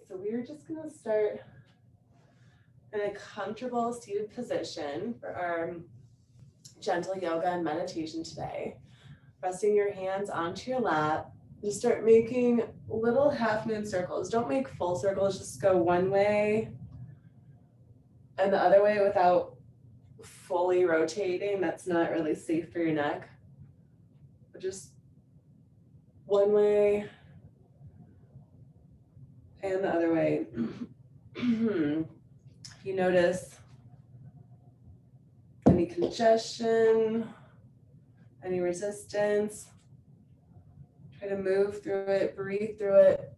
so we're just gonna start in a comfortable seated position for our gentle yoga and meditation today. Resting your hands onto your lap. You start making little half moon circles. Don't make full circles, just go one way and the other way without fully rotating. That's not really safe for your neck. But just one way and the other way. If you notice any congestion, any resistance, try to move through it, breathe through it.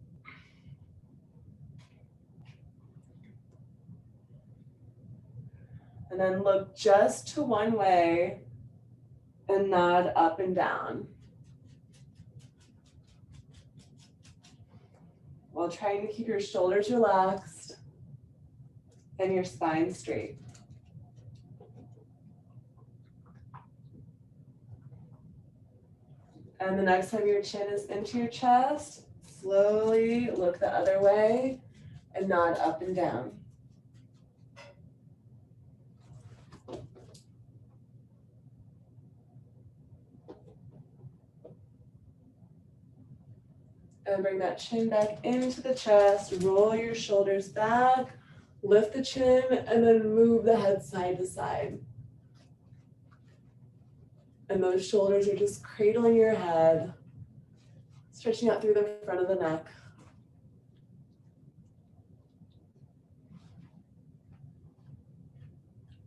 And then look just to one way and nod up and down, while trying to keep your shoulders relaxed and your spine straight. And the next time your chin is into your chest, slowly look the other way and nod up and down. And bring that chin back into the chest, roll your shoulders back, lift the chin, and then move the head side to side. And those shoulders are just cradling your head, stretching out through the front of the neck.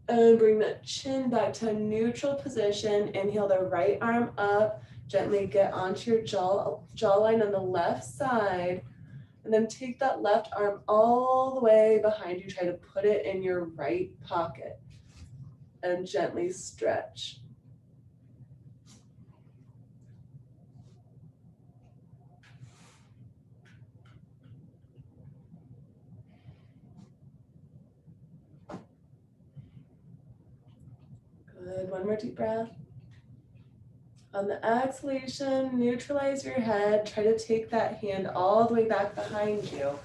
And bring that chin back to a neutral position. Inhale the right arm up. Gently get onto your jawline on the left side. And then take that left arm all the way behind you. Try to put it in your right pocket. And gently stretch. Good. One more deep breath. On the exhalation, neutralize your head. Try to take that hand all the way back behind you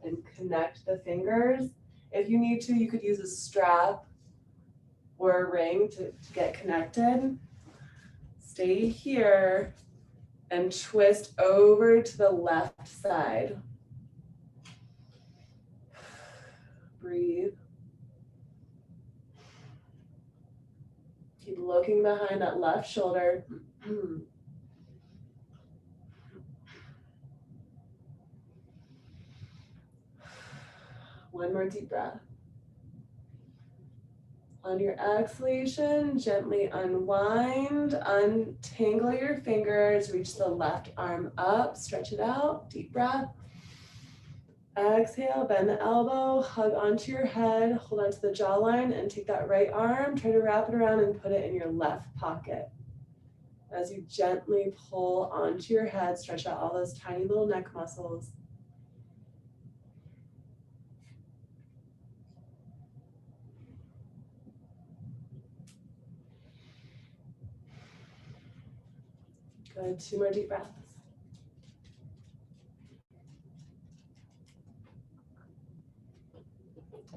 and connect the fingers. If you need to, you could use a strap or a ring to get connected. Stay here and twist over to the left side. Breathe. Keep looking behind that left shoulder. One more deep breath. On your exhalation, gently unwind, untangle your fingers, reach the left arm up, stretch it out, deep breath. Exhale, bend the elbow, hug onto your head, hold onto the jawline, and take that right arm, try to wrap it around and put it in your left pocket. As you gently pull onto your head, stretch out all those tiny little neck muscles. Good, 2 more deep breaths.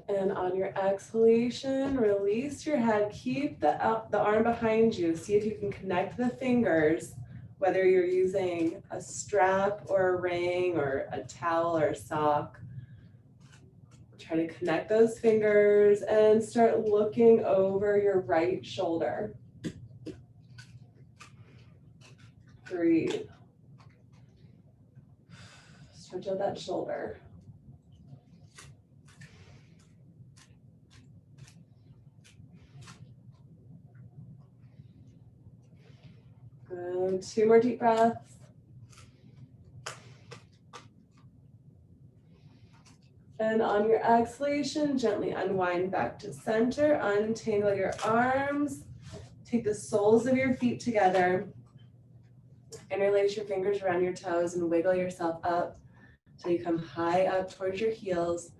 And on your exhalation, release your head. Keep the arm behind you. See if you can connect the fingers, whether you're using a strap or a ring or a towel or a sock. Try to connect those fingers and start looking over your right shoulder. Breathe. Stretch out that shoulder. Good. 2 more deep breaths. And on your exhalation, gently unwind back to center. Untangle your arms. Take the soles of your feet together. Interlace your fingers around your toes and wiggle yourself up until you come high up towards your heels.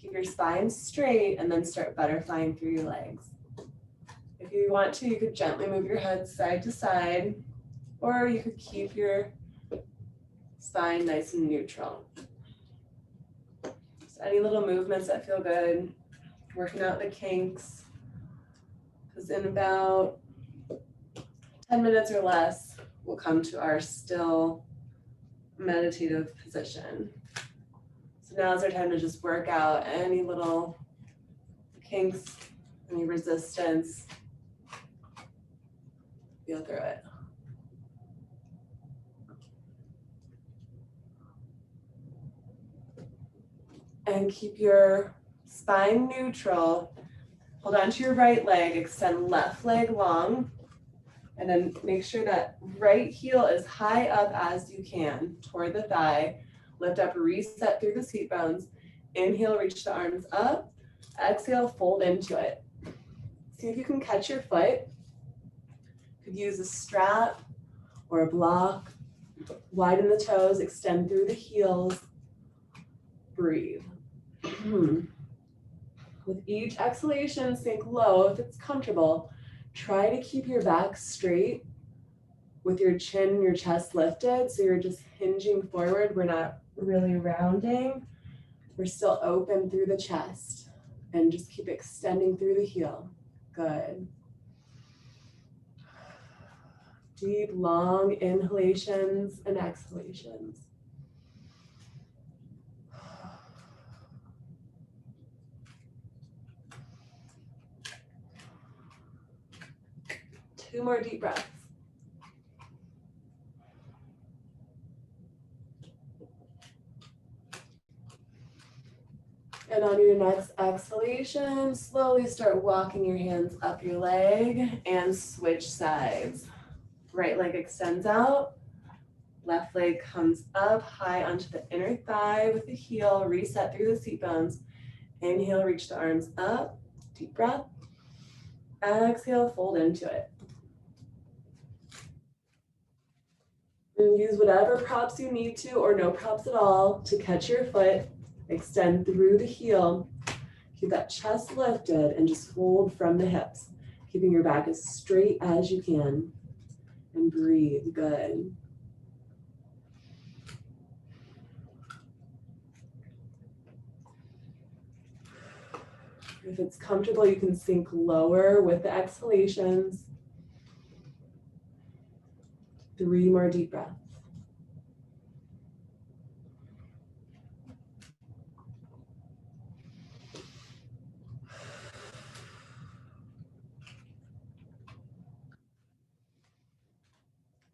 Keep your spine straight and then start butterflying through your legs. If you want to, you could gently move your head side to side, or you could keep your spine nice and neutral. Just any little movements that feel good, working out the kinks. Because in about 10 minutes or less, we'll come to our still meditative position. So now is our time to just work out any little kinks, any resistance. Feel through it. And keep your spine neutral. Hold on to your right leg, extend left leg long, and then make sure that right heel is high up as you can toward the thigh. Lift up, reset through the seat bones. Inhale, reach the arms up. Exhale, fold into it. See if you can catch your foot. You could use a strap or a block. Widen the toes, extend through the heels. Breathe. With each exhalation, sink low if it's comfortable. Try to keep your back straight with your chin and your chest lifted. So you're just hinging forward. We're not really rounding. We're still open through the chest. And just keep extending through the heel. Good. Deep, long inhalations and exhalations. Two more deep breaths. And on your next exhalation, slowly start walking your hands up your leg and switch sides. Right leg extends out, left leg comes up high onto the inner thigh with the heel, reset through the seat bones. Inhale, reach the arms up, deep breath. Exhale, fold into it. And use whatever props you need to or no props at all to catch your foot. Extend through the heel. Keep that chest lifted and just fold from the hips, keeping your back as straight as you can. And breathe. Good. If it's comfortable, you can sink lower with the exhalations. 3 more deep breaths.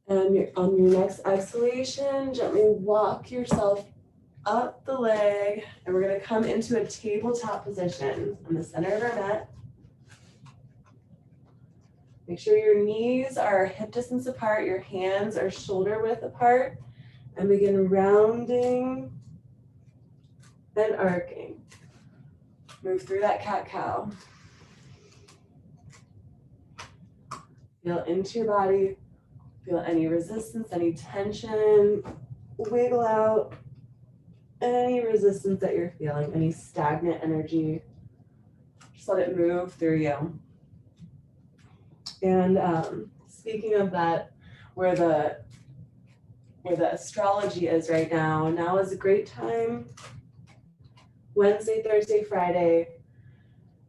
And on your next exhalation, gently walk yourself up the leg, and we're going to come into a tabletop position on the center of our mat. Make sure your knees are hip distance apart, your hands are shoulder width apart, and begin rounding and arcing. Move through that cat-cow. Feel into your body. Feel any resistance, any tension. Wiggle out any resistance that you're feeling, any stagnant energy. Just let it move through you. And speaking of that, where the astrology is right now, now is a great time, Wednesday, Thursday, Friday,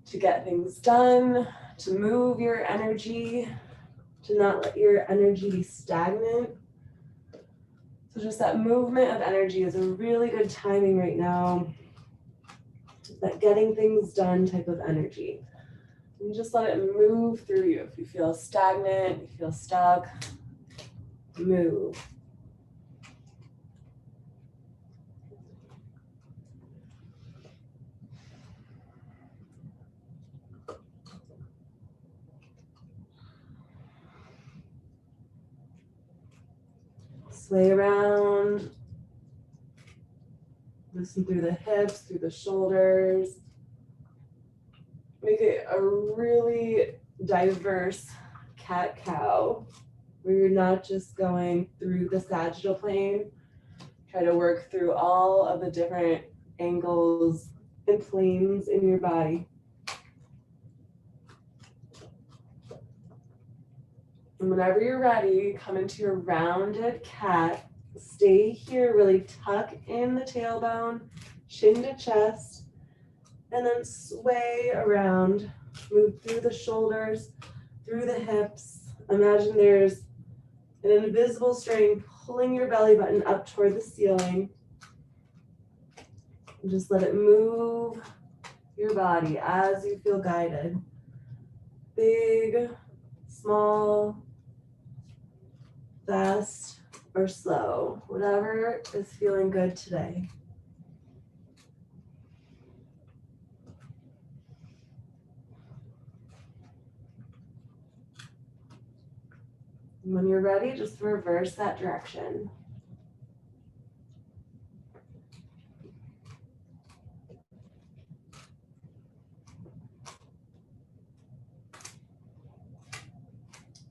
to get things done, to move your energy, to not let your energy be stagnant. So just that movement of energy is a really good timing right now. That getting things done type of energy. And just let it move through you. If you feel stagnant, you feel stuck, move. Sway around. Listen through the hips, through the shoulders. Make it a really diverse cat-cow, where you're not just going through the sagittal plane. Try to work through all of the different angles and planes in your body. And whenever you're ready, come into your rounded cat. Stay here, really tuck in the tailbone, chin to chest, and then sway around. Move through the shoulders, through the hips. Imagine there's an invisible string pulling your belly button up toward the ceiling. And just let it move your body as you feel guided. Big, small, fast, or slow, whatever is feeling good today. And when you're ready, just reverse that direction.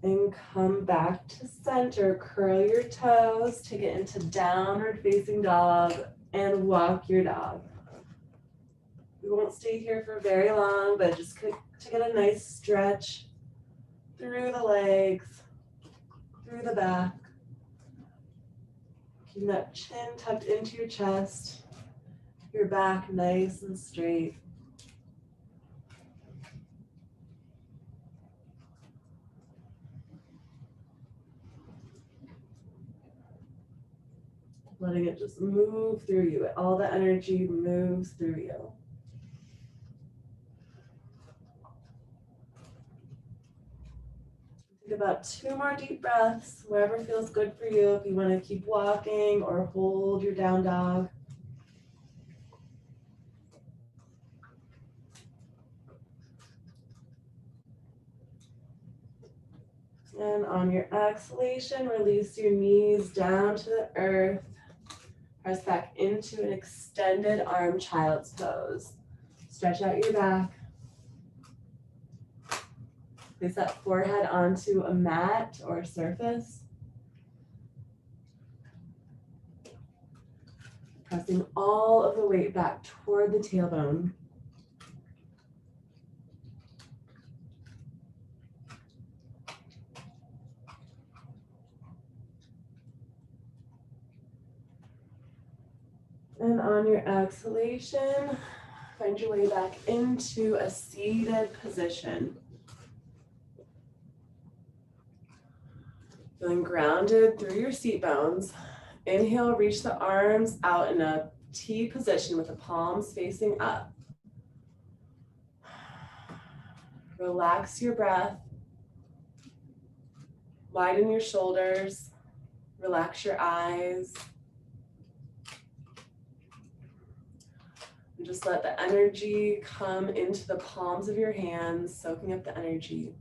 And come back to center. Curl your toes, take it into downward facing dog, and walk your dog. We won't stay here for very long, but just to get a nice stretch through the legs, through the back. Keeping that chin tucked into your chest, your back nice and straight. Letting it just move through you. All the energy moves through you. Take about 2 more deep breaths, wherever feels good for you. If you want to keep walking or hold your down dog. And on your exhalation, release your knees down to the earth. Press back into an extended arm child's pose. Stretch out your back. Place that forehead onto a mat or a surface. Pressing all of the weight back toward the tailbone. And on your exhalation, find your way back into a seated position. Feeling grounded through your seat bones. Inhale, reach the arms out in a T position with the palms facing up. Relax your breath. Widen your shoulders. Relax your eyes. And just let the energy come into the palms of your hands, soaking up the energy.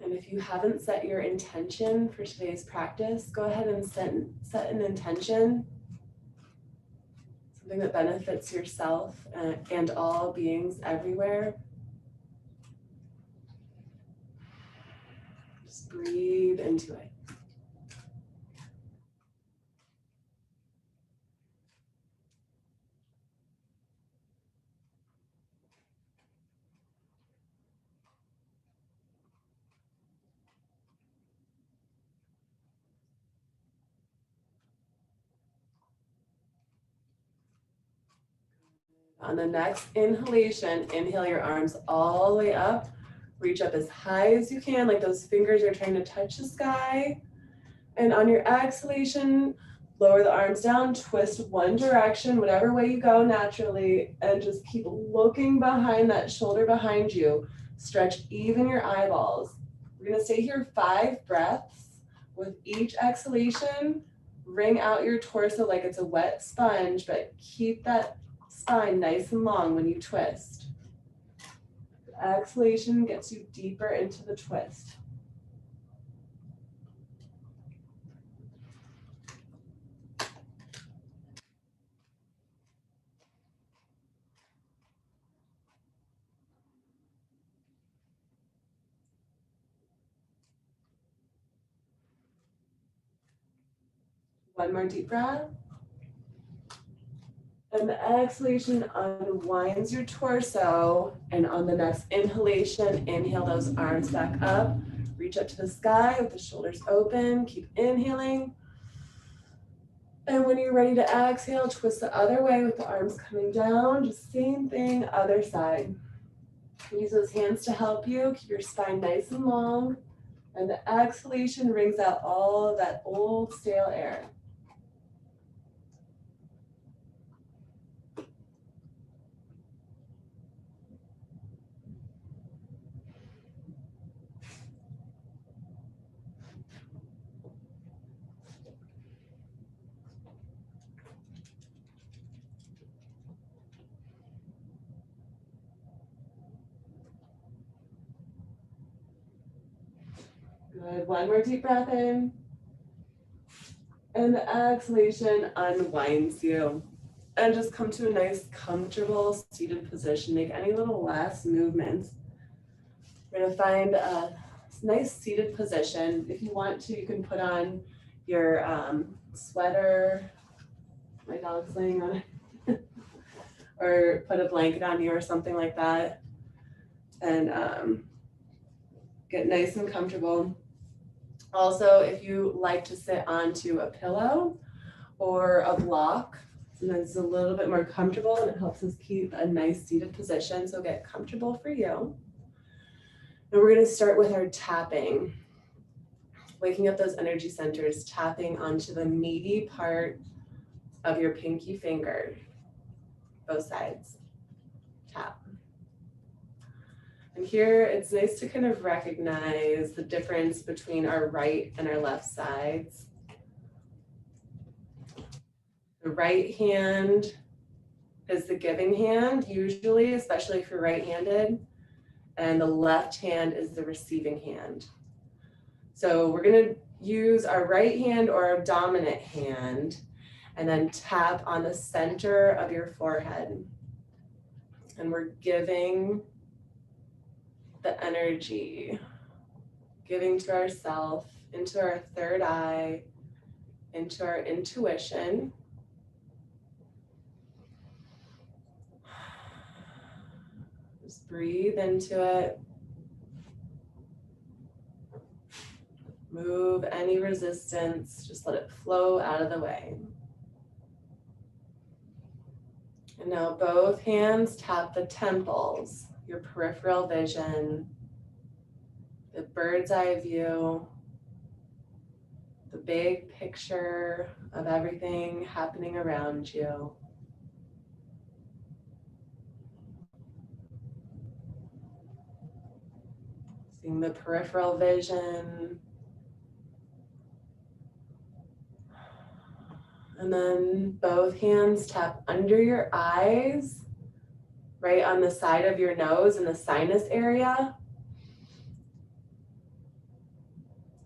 And if you haven't set your intention for today's practice, go ahead and set an intention, something that benefits yourself and all beings everywhere. Just breathe into it. On the next inhalation, inhale your arms all the way up. Reach up as high as you can, like those fingers are trying to touch the sky. And on your exhalation, lower the arms down, twist one direction, whatever way you go naturally, and just keep looking behind that shoulder behind you. Stretch even your eyeballs. We're gonna stay here 5 breaths. With each exhalation, wring out your torso like it's a wet sponge, but keep that spine nice and long when you twist. The exhalation gets you deeper into the twist. One more deep breath. And the exhalation unwinds your torso. And on the next inhalation, inhale those arms back up. Reach up to the sky with the shoulders open. Keep inhaling. And when you're ready to exhale, twist the other way with the arms coming down. Just same thing, other side. Use those hands to help you. Keep your spine nice and long. And the exhalation wrings out all of that old stale air. Good. One more deep breath in. And the exhalation unwinds you. And just come to a nice, comfortable seated position. Make any little last movements. We're going to find a nice seated position. If you want to, you can put on your sweater. My dog's laying on it. Or put a blanket on you or something like that. And get nice and comfortable. Also, if you like to sit onto a pillow or a block, sometimes it's a little bit more comfortable and it helps us keep a nice seated position. So get comfortable for you. And we're going to start with our tapping. Waking up those energy centers, tapping onto the meaty part of your pinky finger. Both sides. Tap. And here it's nice to kind of recognize the difference between our right and our left sides. The right hand is the giving hand, usually, especially if you're right-handed, and the left hand is the receiving hand. So we're going to use our right hand or our dominant hand and then tap on the center of your forehead. And we're giving the energy, giving to ourself, into our third eye, into our intuition. Just breathe into it. Move any resistance, just let it flow out of the way. And now both hands tap the temples, your peripheral vision, the bird's eye view, the big picture of everything happening around you. Seeing the peripheral vision. And then both hands tap under your eyes, right on the side of your nose in the sinus area.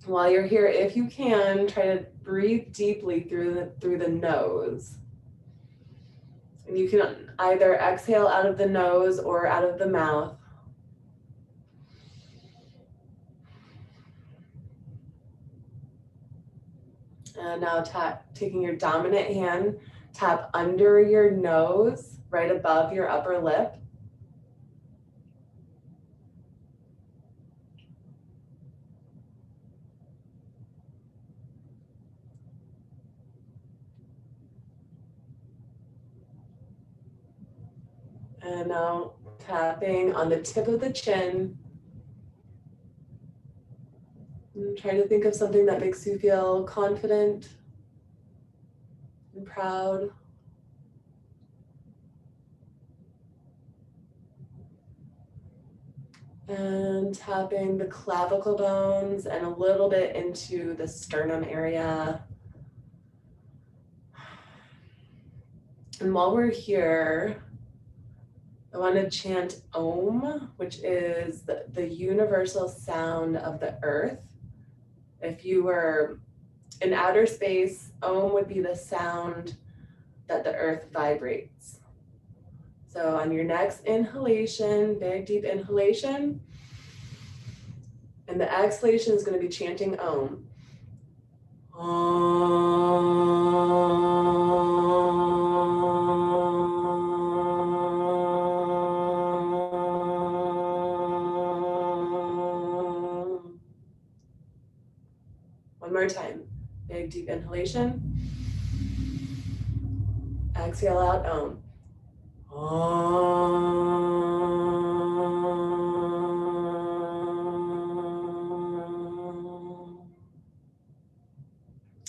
While you're here, if you can, try to breathe deeply through the nose. And you can either exhale out of the nose or out of the mouth. And now taking your dominant hand, tap under your nose, right above your upper lip. And now tapping on the tip of the chin. And try to think of something that makes you feel confident and proud. And tapping the clavicle bones and a little bit into the sternum area. And while we're here, I want to chant Om, which is the universal sound of the earth. If you were in outer space, Om would be the sound that the earth vibrates. So on your next inhalation, big deep inhalation, and the exhalation is going to be chanting Om. One more time. Big deep inhalation. Exhale out, Om.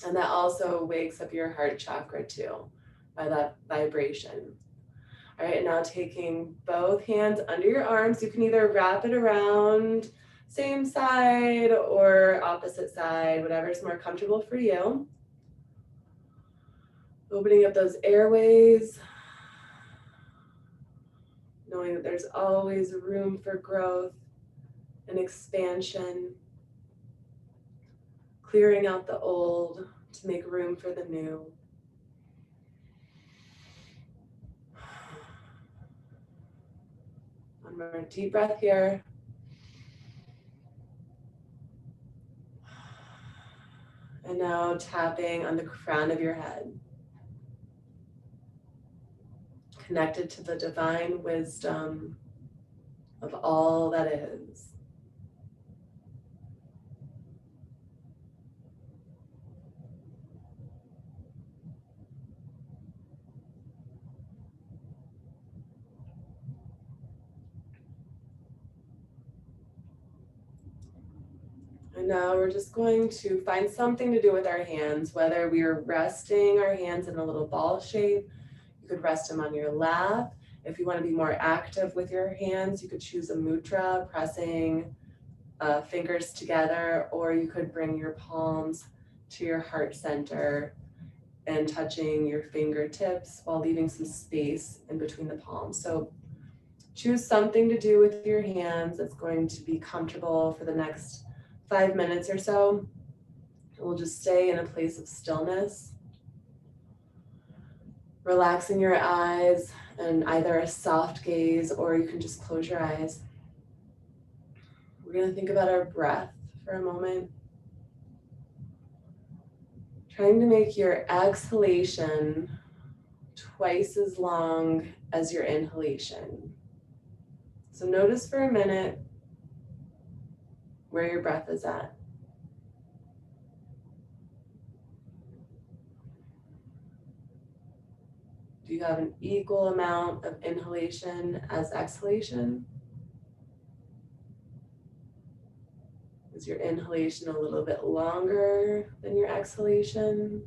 And that also wakes up your heart chakra too, by that vibration. All right, and now taking both hands under your arms, you can either wrap it around same side or opposite side, whatever's more comfortable for you. Opening up those airways, knowing that there's always room for growth and expansion, clearing out the old to make room for the new. One more deep breath here. And now tapping on the crown of your head. Connected to the divine wisdom of all that is. And now we're just going to find something to do with our hands, whether we are resting our hands in a little ball shape. You could rest them on your lap. If you want to be more active with your hands, you could choose a mudra, pressing fingers together, or you could bring your palms to your heart center and touching your fingertips while leaving some space in between the palms. So choose something to do with your hands that's going to be comfortable for the next 5 minutes or so. And we'll just stay in a place of stillness, relaxing your eyes and either a soft gaze or you can just close your eyes. We're going to think about our breath for a moment. Trying to make your exhalation twice as long as your inhalation. So notice for a minute where your breath is at. Do you have an equal amount of inhalation as exhalation? Is your inhalation a little bit longer than your exhalation?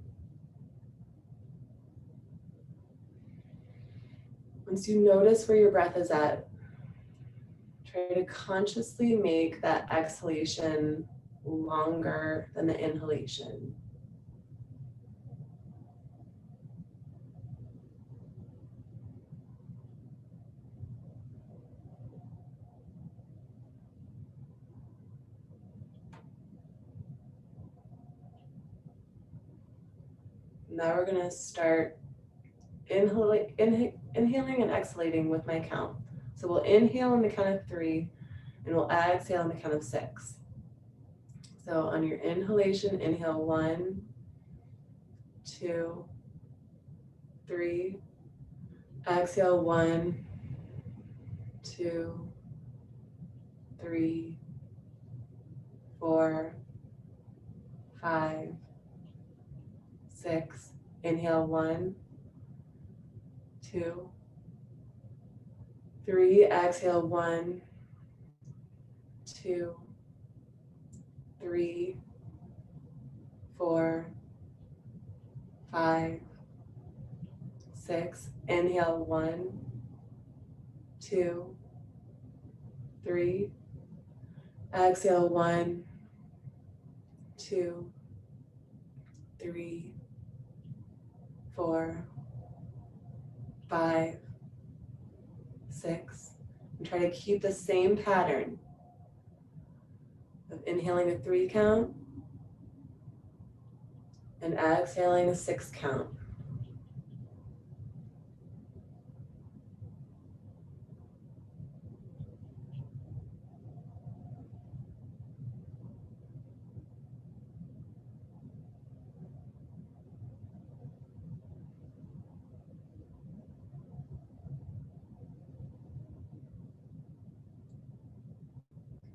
Once you notice where your breath is at, try to consciously make that exhalation longer than the inhalation. Now we're going to start inhaling and exhalating with my count. So we'll inhale on the count of 3 and we'll exhale on the count of 6. So on your inhalation, inhale 1, 2, 3. Exhale 1, 2, 3, 4, 5, 6. Inhale 1, 2, 3. Exhale 1, 2, 3, 4, 5, 6. Inhale 1, 2, 3. Exhale 1, 2, 3, 4, 5, 6. And try to keep the same pattern of inhaling a 3 count and exhaling a 6 count.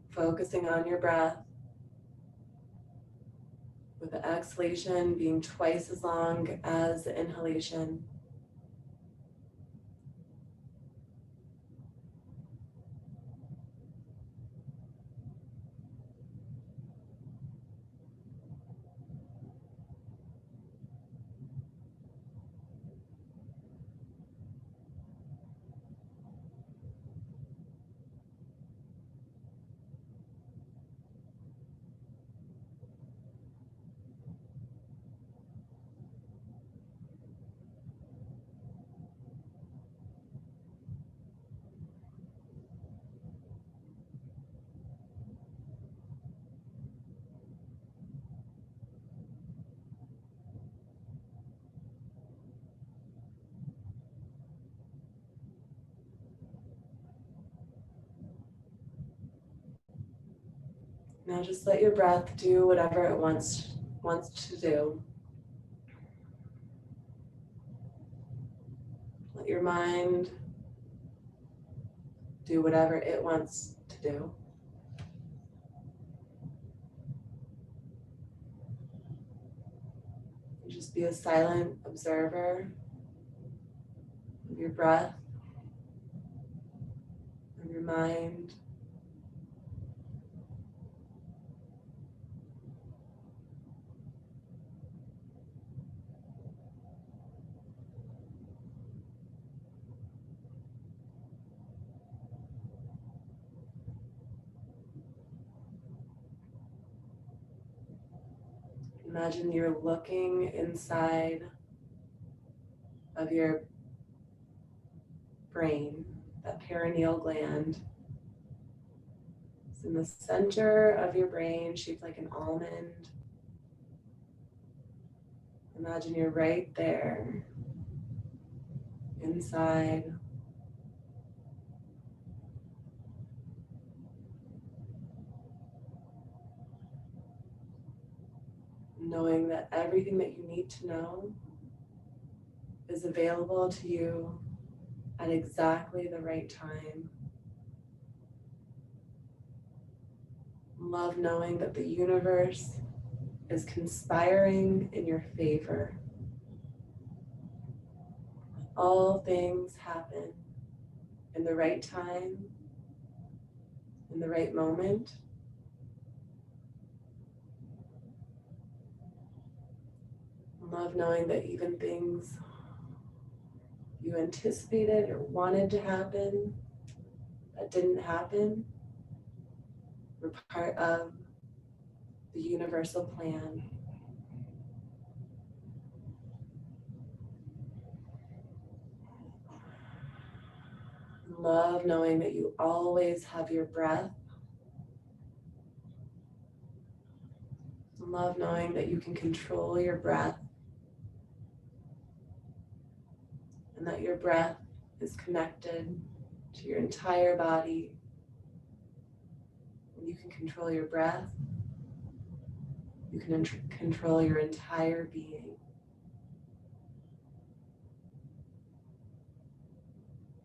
Focusing on your breath, with the exhalation being twice as long as the inhalation. Now just let your breath do whatever it wants to do. Let your mind do whatever it wants to do. Just be a silent observer of your breath, of your mind. Imagine you're looking inside of your brain, that perineal gland. It's in the center of your brain, shaped like an almond. Imagine you're right there, inside. Knowing that everything that you need to know is available to you at exactly the right time. Love knowing that the universe is conspiring in your favor. All things happen in the right time, in the right moment. Love knowing that even things you anticipated or wanted to happen that didn't happen were part of the universal plan. Love knowing that you always have your breath. Love knowing that you can control your breath and that your breath is connected to your entire body. When you can control your breath, you can control your entire being.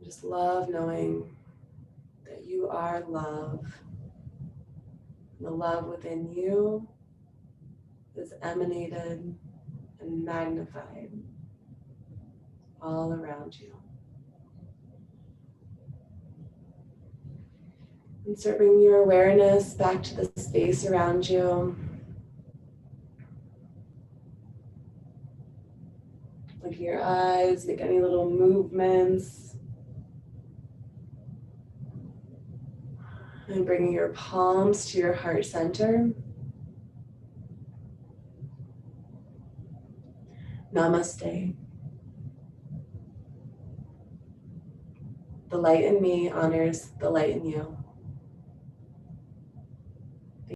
Just love knowing that you are love. The love within you is emanated and magnified all around you. And start bringing your awareness back to the space around you. Look at your eyes, make any little movements. And bringing your palms to your heart center. Namaste. The light in me honors the light in you.